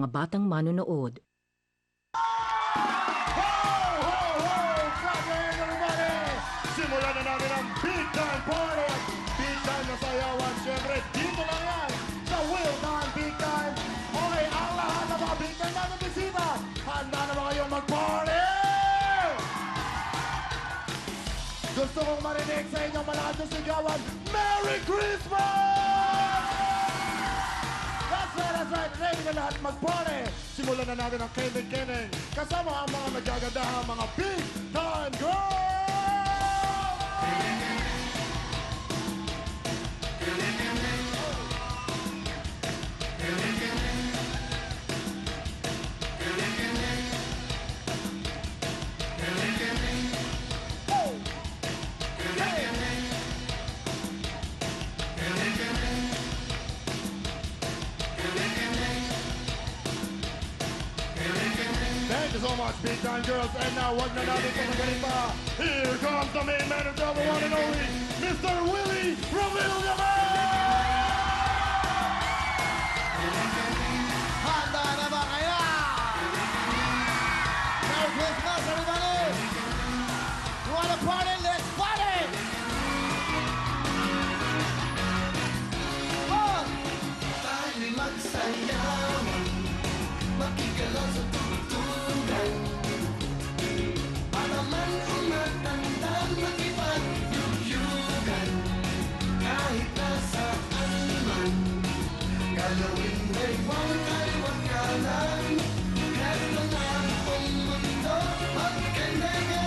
mga batang manonood. Simulan na namin ang Big Time Party! Big Time na sayawan, syempre, dito lang yan sa Will Time Big Time! Okay, ang lahat ng mga Big Time namin bisita, handa na ba kayong mag-party? Gusto kong marinig sa inyong malakas na sigawan, Merry Christmas! That's right, ready na lahat mag-party! Simulan na natin ang Keneng-Keneng kasama ang mga nagagandahang mga Big Time Girls! Thank you so much, Big Time Girls. And now, wag na natin patagalin pa. Here comes the main man of the one and only, Mr. Willie Revillame! Handa na ba kayo? Merry Christmas, everybody! You wanna party? Let's party! One! Tayo'y magsayawan, makikalaw sa tugtugan. Para man umatanda, makipagyugyugan. Kahit nasaan man, galawin ay huwag kaliwag kanan. Heto na ang mundo, magkandagan.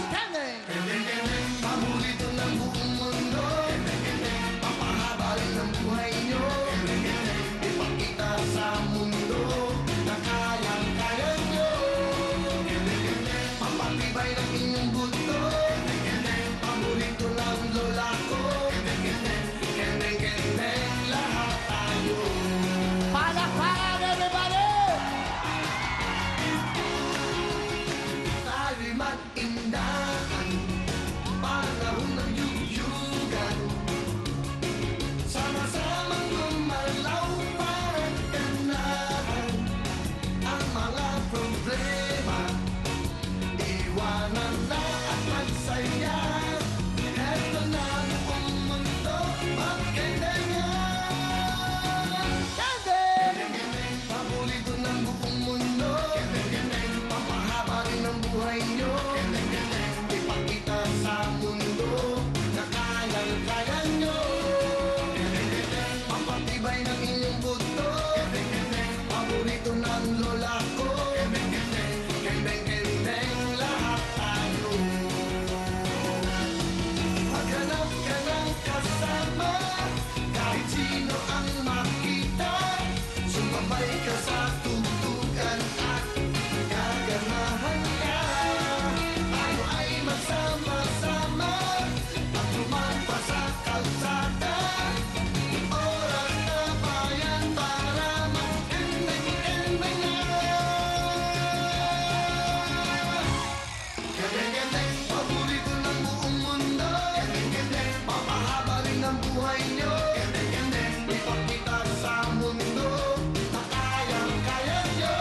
Keneng! Kendeng-kendeng, paborito ng buong mundo. Kendeng-kendeng, papahabalin ang buhay nyo. Kendeng-kendeng, ipakita sa mundo na kayang-kaya nyo. Kendeng-kendeng, papatibay ng inyong buto. Kendeng-kendeng, paborito ng lola ko. Kendeng-kendeng, kendeng-kendeng, lahat tayo. Palakpakan, everybody! Tayo'y mag-indahan, panahon ng yugyugan. Sama-samang gumalaw para ganahan ang mga problema. Iwanan na at magsaya. Heto na ang mundo, magkandangan. Keneng! Paborito ng buong mundo. Papahaba rin ang buhay nyo. Ipakita sa mundo na kayang-kaya nyo. Papatibay ng inyong buto. Paborito ng lola ko. Kendeng-kendeng, lahat tayo. Maghanap ka ng kasama, kahit sino ang makita. Sumabay ka sa tugtugan at gaganahan ka. Tayo ay magsama-sama at lumampas sa kalsada. Oras na ba yan para mag-ending-ending na? Kendeng-kendeng, paborito ng buong mundo. Kendeng-kendeng, papahaba rin ang buhay nyo. Kendeng-kendeng, ipakita sa mundo na kayang-kaya nyo.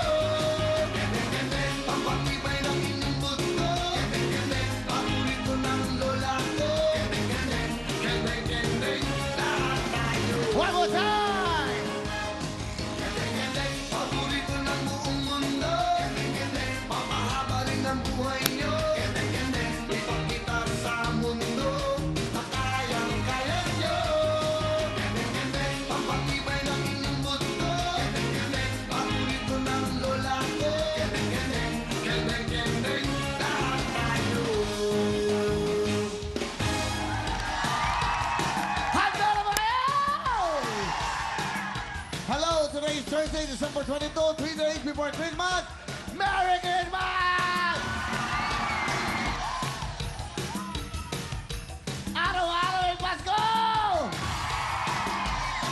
Kendeng-kendeng, pampatibay ng inyong buto. Kendeng-kendeng, paborito ng lola ko. Kendeng-kendeng, kendeng-kendeng, lahat tayo. One more time! Kendeng-kendeng, paborito ng buong mundo. Kendeng-kendeng, papahaba rin ang buhay nyo. Kendeng-kendeng, ipakita sa mundo na kayang-kaya nyo. Kendeng-kendeng, pampatibay ng inyong buto. Kendeng-kendeng, paborito ng lola ko. Kendeng-kendeng, kendeng-kendeng, lahat tayo. Handa na ba kayo? Hello, today is Thursday, December 22, 3 days before Christmas. Merry Christmas! Araw-araw ay Pasko!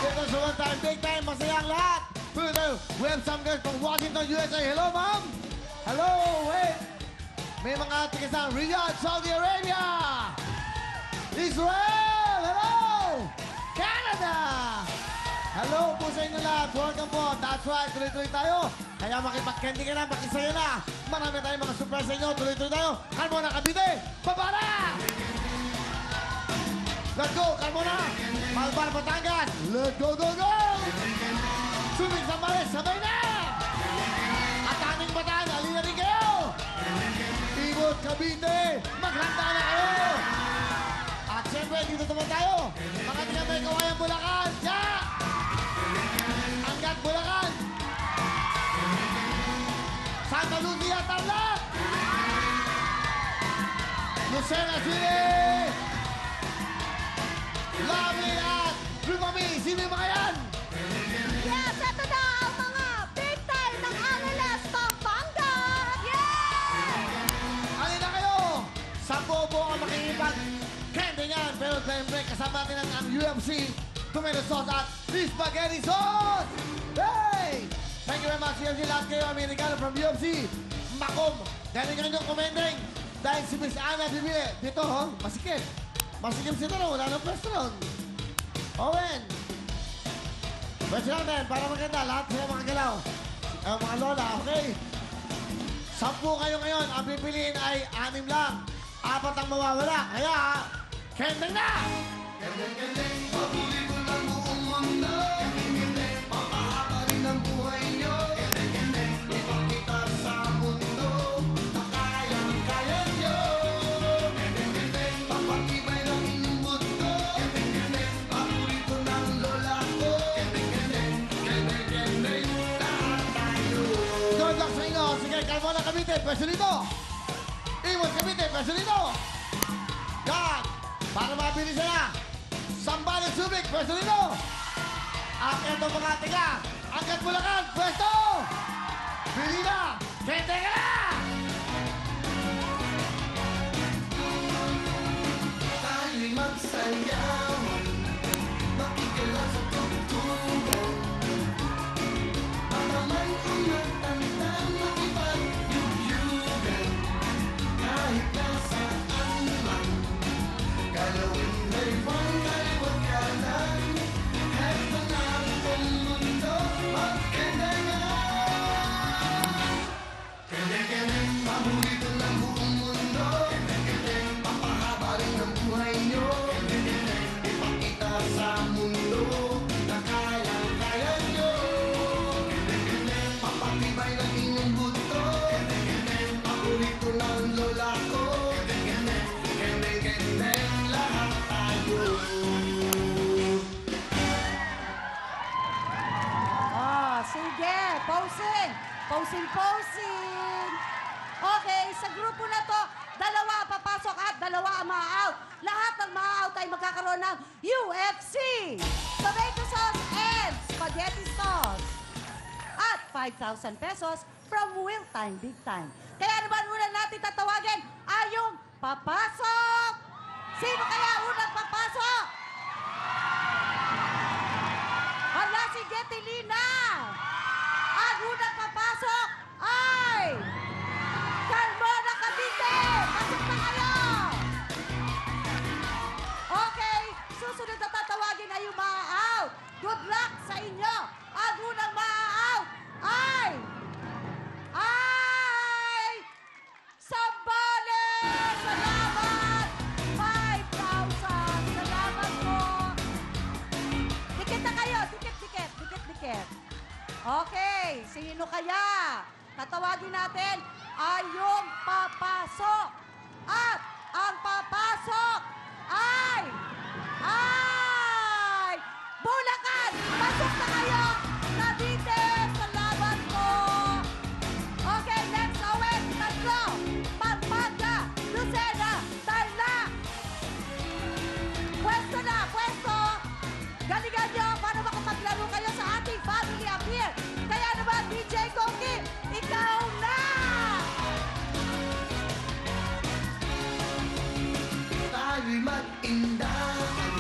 Dito sa One Time Big Time, masaya ang lahat. We have some guys from Washington, USA. Hello, ma'am! Hello, wait! May mga tiga sa Riyadh, Saudi Arabia! Israel! Hello! Canada! Hello po sa inyo lahat. Welcome po. That's right. Tuloy-tuloy tayo. Kaya makipag-candy ka na, makisaya na. Marami tayong mga surprise sa inyo. Tuloy-tuloy tayo. Carmona Cavite. Baba na! Let's go, Carmona. Malbar, Batangas. Let's go, go, go! Sumig sa Mares, sabay na! At aming Bataan, alina rin kayo! Ibot, Cavite, maghanda na kayo! At siyempre, dito naman tayo. Mga tinamay kawayan Bulacan. Yeah! Hanggat Bulacan. Santa Lucia, Tarlac. Lucena City. Lovely at Lumami. Sino yung mga yan? Yes, ito na ang mga big time ng Angeles, Pampanga! Yeah! Alin na kayo? Sa bobo ang makikipag candy niyan. Pero siyempre, kasama natin ang UFC tomato sauce at beef spaghetti sauce! Hey! Thank you very much, UFC. Lahat kayo, Amerikano from UFC. Makom, galing yung commenting. Dahil si Miss Ana bibili. Dito, ho, masikip. Masikip si Taro, wala nang pwesto ron. Owen. Pwesto lang din, para maganda. Lahat sila makagalaw. Ang mga lola, okay? 10 kayo ngayon. Ang pipiliin ay 6 lang. 4 ang mawawala. Kaya, kendeng na! Pabuli ko ng buong mundo. Papahaba rin ang buhay nyo. Ipakita sa mundo na kayang-kaya nyo. Papatibay ng inyong mundo. Paborito ng lola ko. Lahat tayo. Good luck sa inyo. Sige, Carmona Cavite, pwesto dito. Iwan Cavite, pwesto dito. Yan. Para mabilis na. Sambales Subic, pwesto dito. Akyat ang mga tiga. Angkat Bulacan, pwesto. Pili na. Kente ka na. Tayo'y magsayaw. Makikilang sa tugtugan. Patamay kong magtandang makipagyugyugan. Kahit nasaan man. Galawin may pangkaliwag ka lang. Heto na ang buong mundo. Magkandangan. Kende-kendeng, paborito ng buong mundo. Papahaba rin ang buhay nyo. Ipakita sa mundo na kayang-kaya nyo. Papatibay ng inyong buto. Paborito ng lola ko. Kende-kendeng, lahat tayo. Ah, sige. Posing. Posing. Okay, sa grupo na to, 2 papasok at 2 ang ma-out. Lahat ng ma-out ay magkakaroon ng UFC, tomato sauce and spaghetti sauce. At 5,000 pesos from Will Time Big Time. Kaya naman una natin tatawagin ay yung papasok! Sino kaya unang papasok? Hala, si Getilina! Ang unang papasok ay Carmona Cavite! Pasok na kayo! Okay, susunod na tatawagin ay yung ma-out. Good luck sa inyo! Ang unang ma-out ay Sambales! Salamat! 5,000! Salamat po! Dikit na kayo! Dikit! Okay, sino kaya? Tatawagin natin ay yung papasok. At ang papasok ay Bulacan! Pasok na kayo! Cavite! Salamat po! Okay, next Owen, tatlo. Pampanga, Lucena, Tarlac. Pwesto na, pwesto. Galingan nyo para makapaglaro kayo sa ating family appeal. Kaya naman, DJ Koki, ikaw na! Tayo'y mag-indahan.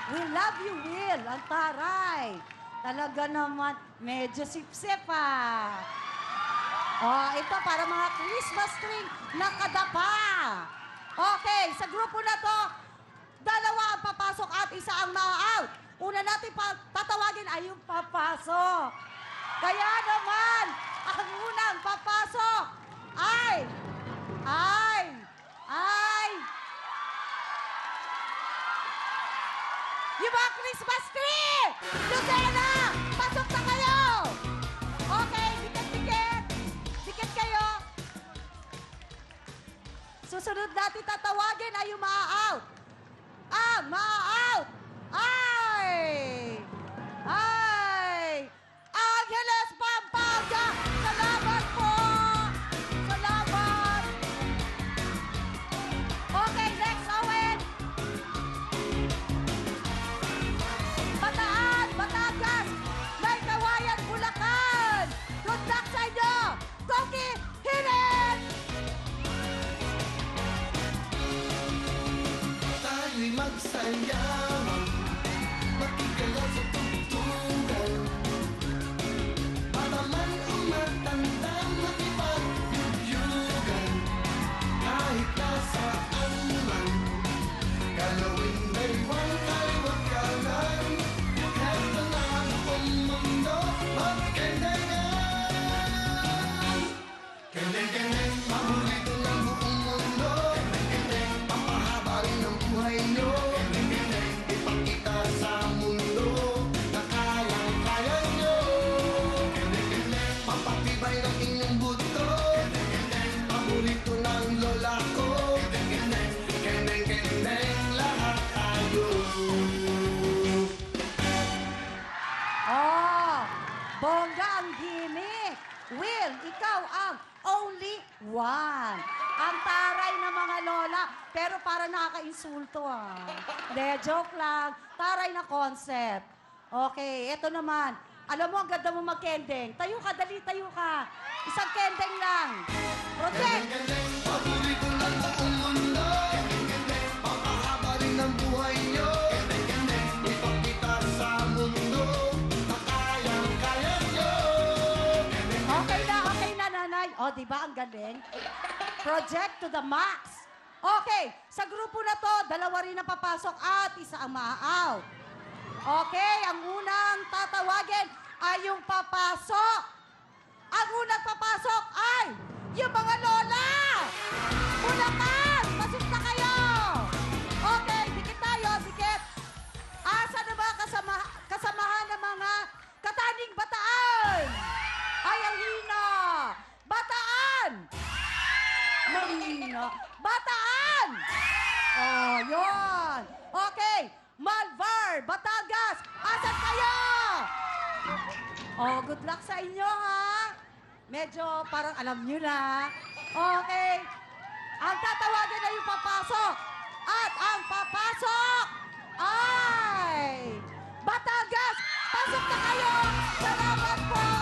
We love you, Will. Ang taray. Talaga naman, medyo sip-sip ah. Oh, ito para mga Christmas tree na kadapa. Okay, sa grupo na to, dalawa ang papasok at isa ang ma-out. Una natin tatawagin ay yung papasok. Kaya naman, ang unang papasok ay yung mga Christmas tree! Lucena! Pasok na kayo! Okay, dikit-dikit. Dikit kayo. Susunod natin tatawagin ay yung ma-out. Ang ma-out ay Angeles Pampanga! Salamat po! Salamat! Okay, next, Owen. Bataan, Batangas, may Kawayan, Bulacan. Good luck sa inyo! Koki, Hirit! Tayo'y magsayawan, makikalaw sa tugtugan. Para man o matanda, makipagyugyugan. Kahit nasaan man, galawin baywang kaliwag kanan. Heto na ang buong mundo, magkendengan. Kendeng-kendeng, paborito ng buong mundo. Kendeng-kendeng, papahaba rin ang buhay nyo. Kendeng-kendeng, ipakita sa mundo na kayang-kaya nyo. Kendeng-kendeng, papatibay ng inyong buto. Kendeng-kendeng, paborito ng lola ko. Kendeng-kendeng, kendeng-kendeng, lahat tayo. Oh, bongga ang gimmick. Will, ikaw ang only one. Ang taray ng mga lola, pero para nakaka-insulto ah. Hindi, joke lang. Taray na concept. Okay, eto naman. Alam mo, ang ganda mo mag-kendeng. Tayo ka, dali, tayo ka. Isang kendeng lang. Protect! Kendeng-kendeng, paborito ng buong mundo. Kendeng-kendeng, papahaba rin ang buhay nyo. Kendeng-kendeng, ipakita sa mundo na kayang-kaya nyo. Okay na, nanay. O, di ba ang galing? Project to the max. Okay, sa grupo na to, dalawa rin ang papasok at isa ang ma-out. Okay, ang unang tatawagin ay yung papasok. Ang unang papasok ay yung mga lola. Bulacan, pasok na kayo. Okay, dikit tayo, dikit. Asa na ba kasamahan ng mga kataning bataan? Ay, ang hina. Bataan! Mahina. Bataan! Oh, yun. Okay. Malvar, Batangas, asan kayo? Oh, good luck sa inyo, ha? Medyo parang alam nyo na. Okay. Ang tatawagin na yung papasok. At ang papasok ay Batangas, pasok na kayo. Salamat po.